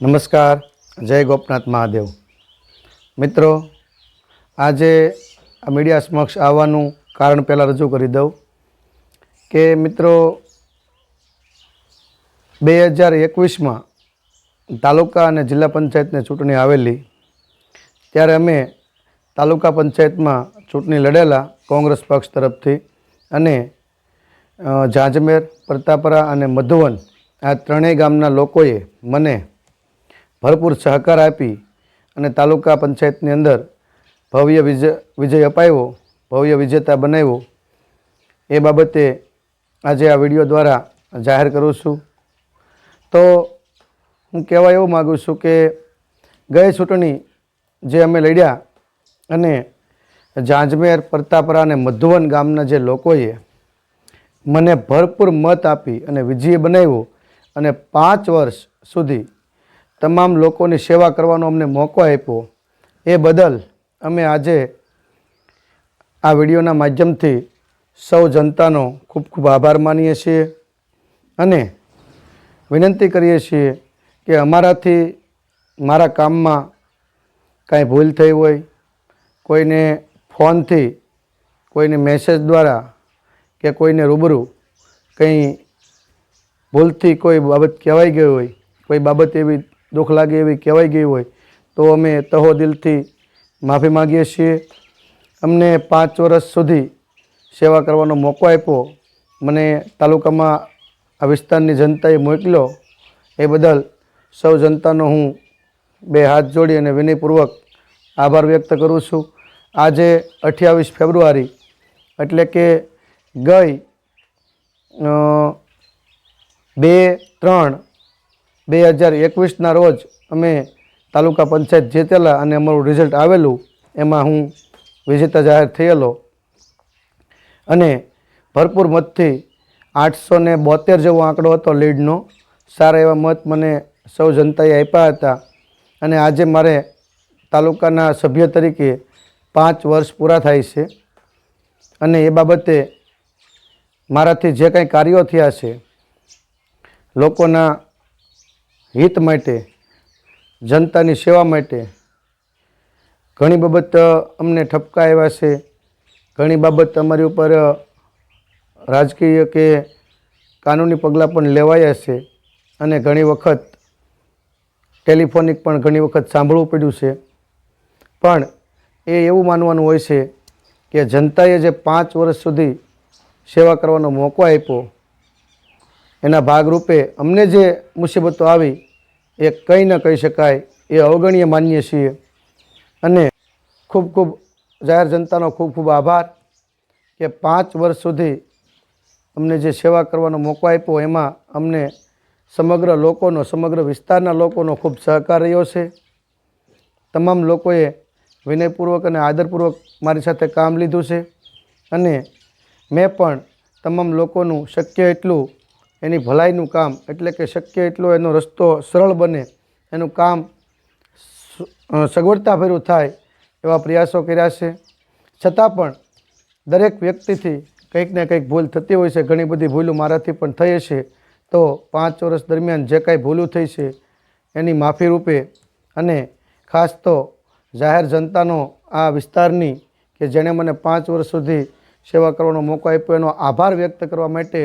નમસ્કાર, જય ગોપનાથ મહાદેવ. મિત્રો, આજે આ મીડિયા સમક્ષ આવવાનું કારણ પહેલાં રજૂ કરી દઉં કે મિત્રો 2021માં તાલુકા અને જિલ્લા પંચાયતની ચૂંટણી આવેલી, ત્યારે અમે તાલુકા પંચાયતમાં ચૂંટણી લડેલા કોંગ્રેસ પક્ષ તરફથી, અને ઝાંઝમેર, પ્રતાપરા અને મધુવન આ ત્રણેય ગામના લોકોએ મને ભરપૂર સહકાર આપી અને તાલુકા પંચાયતની અંદર ભવ્ય વિજય અપાવ્યો, ભવ્ય વિજેતા બનાવ્યો. એ બાબતે આજે આ વિડીયો દ્વારા જાહેર કરું છું. તો હું કહેવા એવું માગું છું કે ગઈ ચૂંટણી જે અમે લડ્યા અને ઝાંઝમેર, પ્રતાપરા અને મધુવન ગામના જે લોકોએ મને ભરપૂર મત આપી અને વિજય બનાવ્યો અને 5 વર્ષ સુધી તમામ લોકોની સેવા કરવાનો અમને મોકો આપ્યો, એ બદલ અમે આજે આ વિડીયોના માધ્યમથી સૌ જનતાનો ખૂબ ખૂબ આભાર માનીએ છીએ અને વિનંતી કરીએ છીએ કે અમારાથી મારા કામમાં કાંઈ ભૂલ થઈ હોય, કોઈને ફોનથી, કોઈને મેસેજ દ્વારા કે કોઈને રૂબરૂ કંઈ ભૂલથી કોઈ બાબત કહેવાઈ ગઈ હોય, કોઈ બાબત એવી દુઃખ લાગે એવી કહેવાઈ ગઈ હોય, તો અમે તહો દિલથી માફી માગીએ છીએ. અમને 5 વર્ષ સુધી સેવા કરવાનો મોકો આપ્યો, મને તાલુકામાં આ વિસ્તારની જનતાએ મોકલ્યો, એ બદલ સૌ જનતાનો હું 2 હાથ જોડી અને વિનયપૂર્વક આભાર વ્યક્ત કરું છું. આજે 28 ફેબ્રુઆરી એટલે કે ગઈ 2/3/2021ના રોજ અમે તાલુકા પંચાયત જીતેલા અને અમારું રિઝલ્ટ આવેલું, એમાં હું વિજેતા જાહેર થયેલો અને ભરપૂર મતથી 872 જેવો આંકડો હતો લીડનો. સારા એવા મત મને સૌ જનતાએ આપ્યા હતા અને આજે મારે તાલુકાના સભ્ય તરીકે 5 વર્ષ પૂરા થાય છે અને એ બાબતે મારાથી જે કંઈ કાર્યો થયા છે, લોકોના હિત માટે, જનતાની સેવા માટે, ઘણી બાબત અમને ઠપકા આવ્યા છે, ઘણી બાબત અમારી ઉપર રાજકીય કે કાનૂની પગલાં પણ લેવાયા છે અને ઘણી વખત ટેલિફોનિક પણ ઘણી વખત સાંભળવું પડ્યું છે. પણ એ એવું માનવાનું હોય છે કે જનતાએ જે 5 વર્ષ સુધી સેવા કરવાનો મોકો આપ્યો, એના ભાગરૂપે અમને જે મુસીબતો આવી એ કંઈ ન કહી શકાય, એ અવગણ્ય માનીએ છીએ. અને ખૂબ ખૂબ જાહેર જનતાનો ખૂબ ખૂબ આભાર કે 5 વર્ષ સુધી અમને જે સેવા કરવાનો મોકો આપ્યો, એમાં અમને સમગ્ર લોકોનો, સમગ્ર વિસ્તારના લોકોનો ખૂબ સહકાર રહ્યો છે. તમામ લોકોએ વિનયપૂર્વક અને આદરપૂર્વક મારી સાથે કામ લીધું છે અને મેં પણ તમામ લોકોનું શક્ય એટલું એની ભલાઈનું કામ, એટલે કે શક્ય એટલો એનો રસ્તો સરળ બને, એનું કામ સગવડતાભર્યું થાય એવા પ્રયાસો કર્યા છે. છતાં પણ દરેક વ્યક્તિથી કંઈક ને કંઈક ભૂલ થતી હોય છે, ઘણી બધી ભૂલો મારાથી પણ થઈ હશે. તો 5 વર્ષ દરમિયાન જે કાંઈ ભૂલું થઈ છે એની માફી રૂપે અને ખાસ તો જાહેર જનતાનો, આ વિસ્તારની કે જેણે મને 5 વર્ષ સુધી સેવા કરવાનો મોકો આપ્યો, એનો આભાર વ્યક્ત કરવા માટે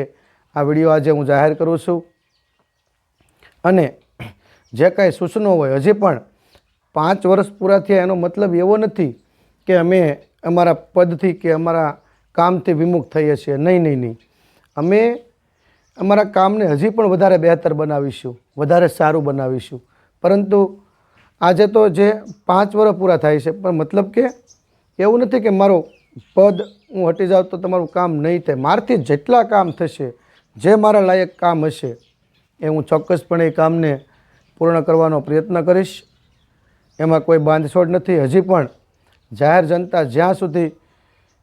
આ વિડીયો આજે હું જાહેર કરું છું. અને જે કાંઈ સૂચનો હોય, હજી પણ 5 વર્ષ પૂરા થયા એનો મતલબ એવો નથી કે અમે અમારા પદથી કે અમારા કામથી વિમુખ થઈએ છીએ. નહીં. અમે અમારા કામને હજી પણ વધારે બહેતર બનાવીશું, વધારે સારું બનાવીશું. પરંતુ આજે તો જે 5 વર્ષ પૂરા થાય છે, પણ મતલબ કે એવું નથી કે મારો પદ હું હટી જાઉં તો તમારું કામ નહીં થાય. મારાથી જેટલા કામ થશે, જે મારા લાયક કામ હશે, એ હું ચોક્કસપણે એ કામને પૂર્ણ કરવાનો પ્રયત્ન કરીશ. એમાં કોઈ બાંધછોડ નથી. હજી પણ જાહેર જનતા જ્યાં સુધી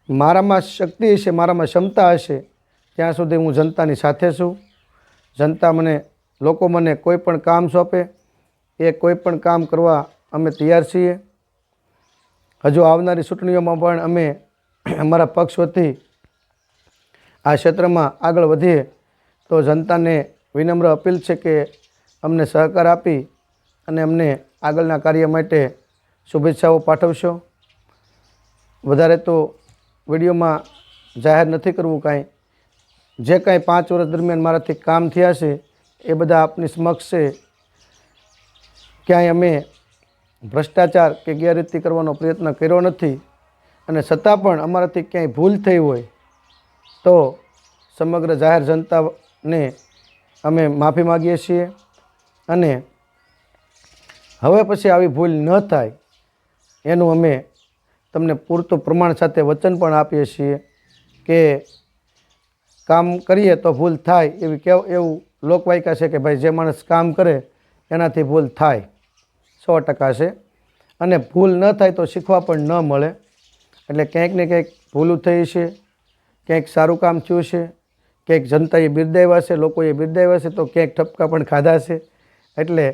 મારામાં શક્તિ હશે, મારામાં ક્ષમતા હશે, ત્યાં સુધી હું જનતાની સાથે છું. જનતા મને, લોકો મને કોઈ પણ કામ સોંપે, એ કોઈ પણ કામ કરવા અમે તૈયાર છીએ. હજુ આવનારી ચૂંટણીઓમાં પણ અમે અમારા પક્ષ વતી આ ક્ષેત્રમાં આગળ વધીએ. તો જનતાને વિનમ્ર અપીલ છે કે અમને સહકાર આપી અને અમને આગળના કાર્ય માટે શુભેચ્છાઓ પાઠવશો. વધારે તો વિડીયોમાં જાહેર નથી કરવું કાંઈ. જે કાંઈ 5 વર્ષ દરમિયાન મારાથી કામ થયા છે એ બધા આપની સમક્ષ છે. ક્યાંય અમે ભ્રષ્ટાચાર કે ગેરરીતિ કરવાનો પ્રયત્ન કર્યો નથી, અને છતાં પણ અમારાથી ક્યાંય ભૂલ થઈ હોય તો સમગ્ર જાહેર જનતાને અમે માફી માગીએ છીએ. અને હવે પછી આવી ભૂલ ન થાય એનું અમે તમને પૂરતું પ્રમાણ સાથે વચન પણ આપીએ છીએ કે કામ કરીએ તો ભૂલ થાય એવું લોકવાયકા છે કે ભાઈ જે માણસ કામ કરે એનાથી ભૂલ થાય 100% છે. અને ભૂલ ન થાય તો શીખવા પણ ન મળે. એટલે ક્યાંક ને ક્યાંક ભૂલું થઈ છે, ક્યાંક સારું કામ થયું છે, ક્યાંક જનતાએ બિરદાવ્યા છે, લોકોએ બિરદાવ્યા છે, તો ક્યાંક ઠપકા પણ ખાધા છે. એટલે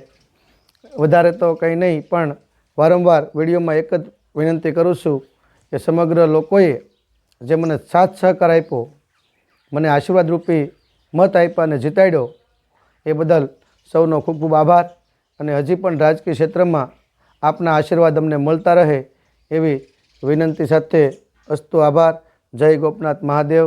વધારે તો કંઈ નહીં, પણ વારંવાર વિડીયોમાં એક જ વિનંતી કરું છું કે સમગ્ર લોકોએ જે મને સાથ સહકાર આપ્યો, મને આશીર્વાદરૂપી મત આપ્યા અને જીતાડ્યો, એ બદલ સૌનો ખૂબ ખૂબ આભાર. અને હજી પણ રાજકીય ક્ષેત્રમાં આપના આશીર્વાદ અમને મળતા રહે એવી વિનંતી સાથે અસ્તુ. આભાર. જય ગોપનાથ મહાદેવ.